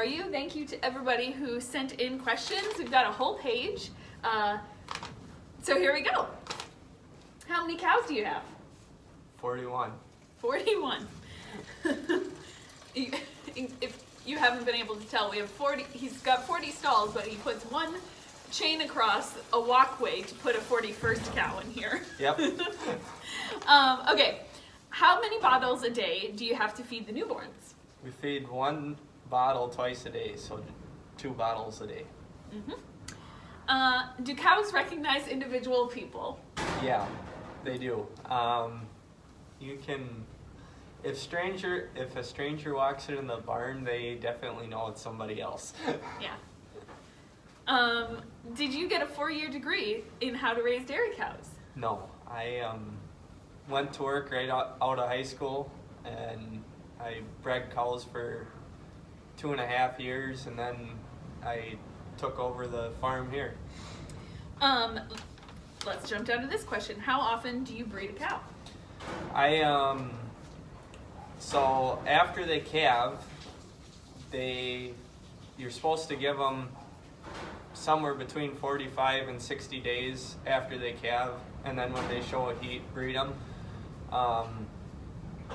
for you. Thank you to everybody who sent in questions. We've got a whole page. So here we go. How many cows do you have? 41. 41. If you haven't been able to tell, we have 40. He's got 40 stalls, but he puts one chain across a walkway to put a 41st cow in here. Yep. Okay. How many bottles a day do you have to feed the newborns? We feed 1 bottle twice a day, so 2 bottles a day. Do cows recognize individual people? Yeah, they do. You can, if a stranger walks in the barn, they definitely know it's somebody else. Yeah. Did you get a 4-year degree in how to raise dairy cows? No, I went to work right out of high school, and I bred cows for 2.5 years, and then I took over the farm here. Let's jump down to this question. How often do you breed a cow? So after they calve, you're supposed to give them somewhere between 45 and 60 days after they calve, and then when they show a heat, breed them.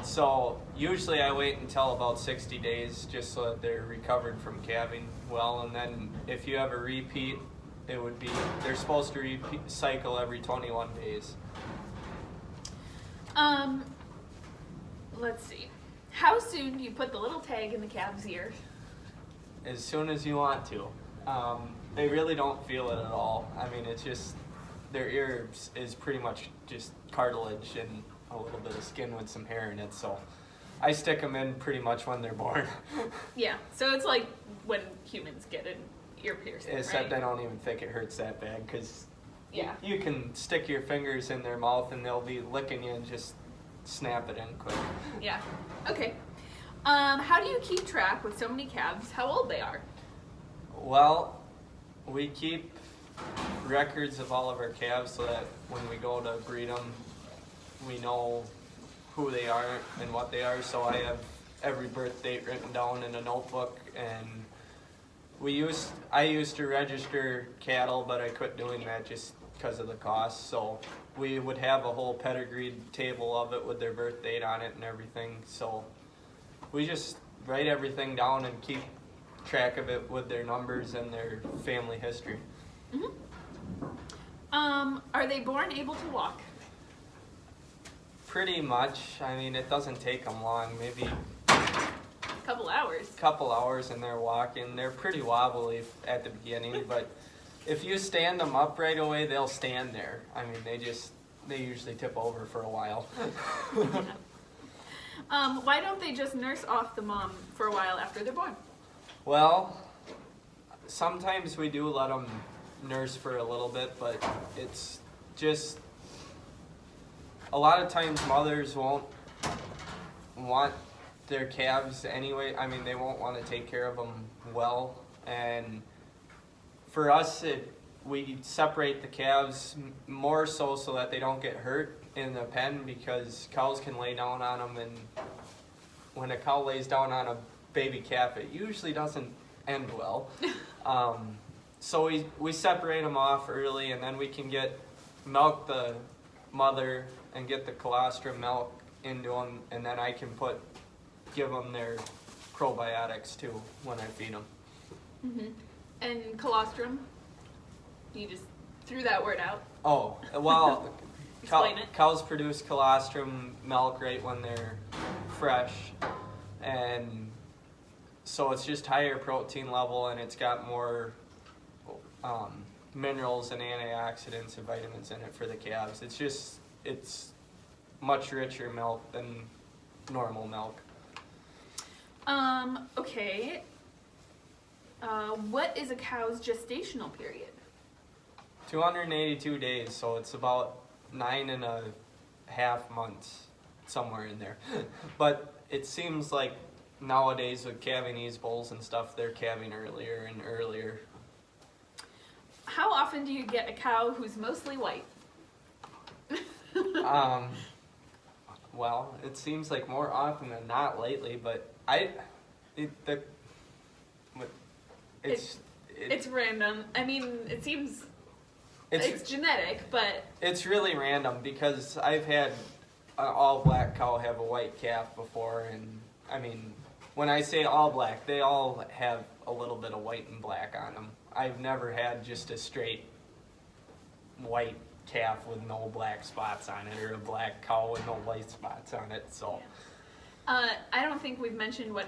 So usually I wait until about 60 days just so that they're recovered from calving well, and then if you have a repeat, they're supposed to cycle every 21 days. Let's see. How soon do you put the little tag in the calf's ear? As soon as you want to. They really don't feel it at all. I mean, it's just, their ear is pretty much just cartilage and a little bit of skin with some hair in it, so I stick them in pretty much when they're born. Yeah, so it's like when humans get an ear piercing, Except right? I don't even think it hurts that bad, because yeah, you can stick your fingers in their mouth and they'll be licking you and just snap it in quick. Yeah, okay. How do you keep track with so many calves how old they are? Well, we keep records of all of our calves so that when we go to breed them, we know who they are and what they are. So I have every birth date written down in a notebook, and I used to register cattle, but I quit doing that just because of the cost. So we would have a whole pedigree table of it with their birth date on it and everything. So we just write everything down and keep track of it with their numbers and their family history. Are they born able to walk? Pretty much. I mean, it doesn't take them long, maybe Couple hours. couple hours, and they're walking. They're pretty wobbly at the beginning, but if you stand them up right away, they'll stand there. I mean, they usually tip over for a while. Why don't they just nurse off the mom for a while after they're born? Well, sometimes we do let them nurse for a little bit, but it's just, a lot of times mothers won't want their calves anyway. I mean, they won't want to take care of them well, and for us, we separate the calves more so that they don't get hurt in the pen, because cows can lay down on them, and when a cow lays down on a baby calf, it usually doesn't end well. So we separate them off early, and then we can milk the mother and get the colostrum milk into them, and then I can give them their probiotics too when I feed them. And colostrum? You just threw that word out. Oh, well, Explain it. cows produce colostrum milk right when they're fresh, and so it's just higher protein level, and it's got more minerals and antioxidants and vitamins in it for the calves. It's much richer milk than normal milk. Okay. What is a cow's gestational period? 282 days, so it's about 9.5 months, somewhere in there. But it seems like nowadays with calving ease bulls and stuff, they're calving earlier and earlier. How often do you get a cow who's mostly white? Well, it seems like more often than not lately, but with It's random. I mean, it seems it's genetic, but it's really random because I've had an all black cow have a white calf before, and I mean, when I say all black, they all have a little bit of white and black on them. I've never had just a straight white calf with no black spots on it, or a black cow with no white spots on it. So, I don't think we've mentioned what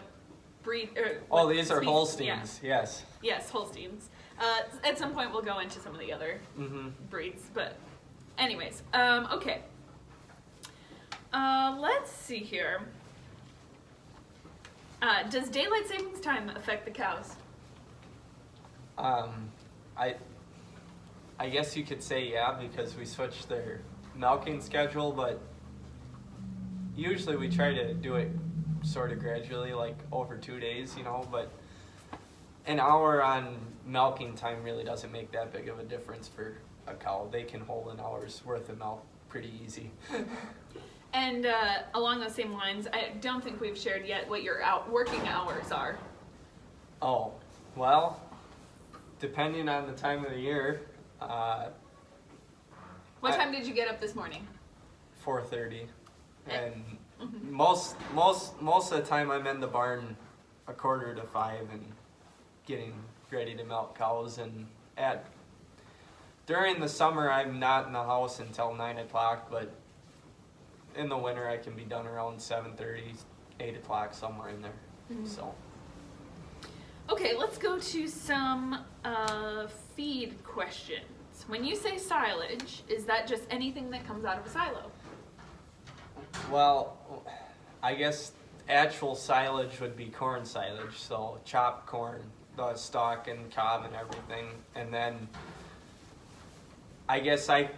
breed. Or these are Holsteins. Yeah. Yes. Yes, Holsteins. At some point, we'll go into some of the other breeds, but anyways, okay. Let's see here. Does daylight savings time affect the cows? I guess you could say yeah, because we switched their milking schedule, but usually we try to do it sort of gradually, like over 2 days, but an hour on milking time really doesn't make that big of a difference for a cow. They can hold an hour's worth of milk pretty easy. And along those same lines, I don't think we've shared yet what your working hours are. Oh, well, depending on the time of the year. What time did you get up this morning? 4:30, and most of the time I'm in the barn 4:45 and getting ready to milk cows. And during the summer I'm not in the house until 9 o'clock, but in the winter I can be done around 7:30, 8 o'clock, somewhere in there. So. Okay, let's go to some feed questions. When you say silage, is that just anything that comes out of a silo? Well, I guess actual silage would be corn silage, so chopped corn, the stalk and cob and everything. And then I guess I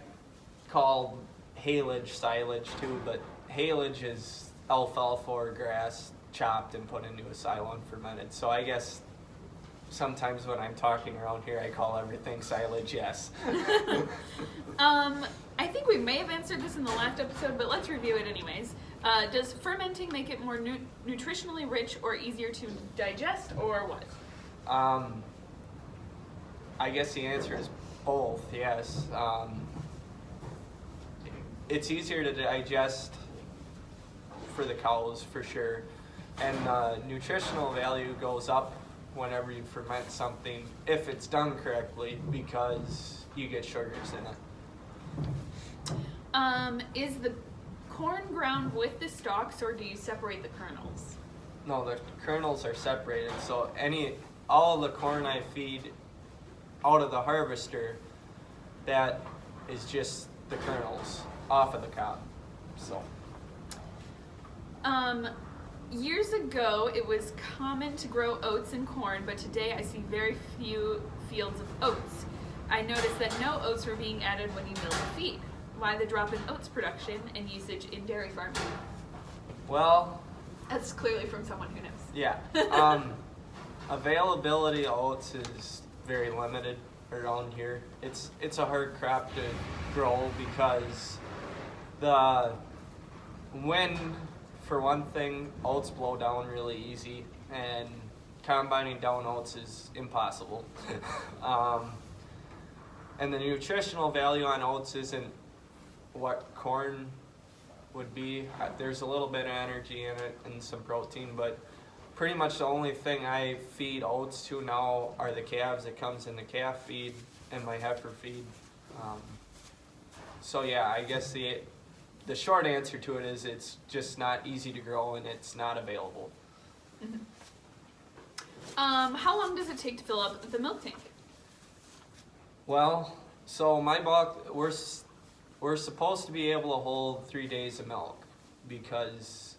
call haylage silage too, but haylage is alfalfa or grass chopped and put into a silo and fermented. So I guess sometimes when I'm talking around here, I call everything silage, yes. I think we may have answered this in the last episode, but let's review it anyways. Does fermenting make it more nutritionally rich or easier to digest, or what? I guess the answer is both, yes. It's easier to digest for the cows, for sure. And nutritional value goes up whenever you ferment something, if it's done correctly, because you get sugars in it. Is the corn ground with the stalks, or do you separate the kernels? No, the kernels are separated, so all of the corn I feed out of the harvester, that is just the kernels off of the cob. So. Years ago, it was common to grow oats and corn, but today I see very few fields of oats. I noticed that no oats were being added when you milled the feed. Why the drop in oats production and usage in dairy farming? Well, that's clearly from someone who knows. Yeah. Availability of oats is very limited around here. It's a hard crop to grow because the wind, for one thing, oats blow down really easy, and combining down oats is impossible. And the nutritional value on oats isn't what corn would be. There's a little bit of energy in it and some protein, but pretty much the only thing I feed oats to now are the calves. It comes in the calf feed and my heifer feed. So yeah, I guess the short answer to it is it's just not easy to grow and it's not available. Mm-hmm. How long does it take to fill up the milk tank? Well, so my bulk, we're supposed to be able to hold 3 days of milk, because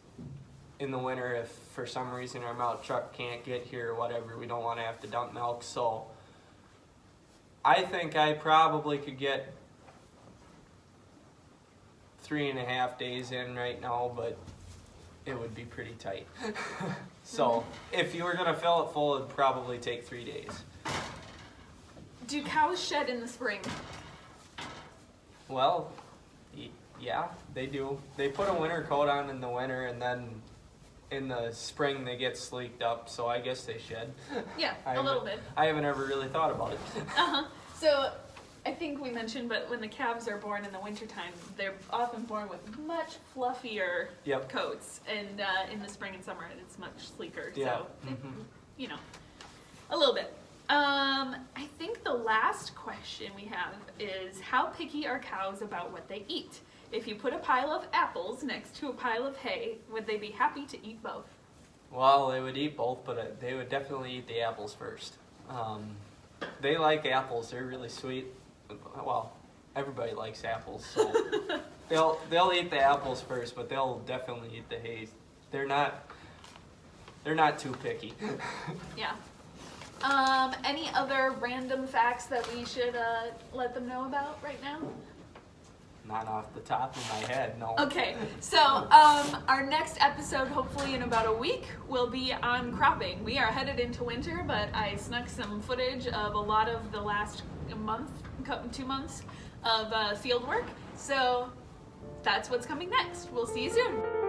in the winter, if for some reason our milk truck can't get here or whatever, we don't want to have to dump milk. So I think I probably could get 3.5 days in right now, but it would be pretty tight. So if you were going to fill it full, it'd probably take 3 days. Do cows shed in the spring? Well, yeah, they do. They put a winter coat on in the winter, and then in the spring they get sleeked up, so I guess they shed. Yeah, I a little haven't- bit. I haven't ever really thought about it. Uh-huh. So I think we mentioned, but when the calves are born in the wintertime, they're often born with much fluffier Yep. coats, and in the spring and summer it's much sleeker. Yeah. So, Mhm. you know, a little bit. I think the last question we have is, how picky are cows about what they eat? If you put a pile of apples next to a pile of hay, would they be happy to eat both? Well, they would eat both, but they would definitely eat the apples first. They like apples; they're really sweet. Well, everybody likes apples, so they'll eat the apples first, but they'll definitely eat the hay. They're not too picky. Yeah. Any other random facts that we should let them know about right now? Not off the top of my head, no. Okay, so our next episode, hopefully in about a week, will be on cropping. We are headed into winter, but I snuck some footage of a lot of the last month, 2 months of field work. So that's what's coming next. We'll see you soon.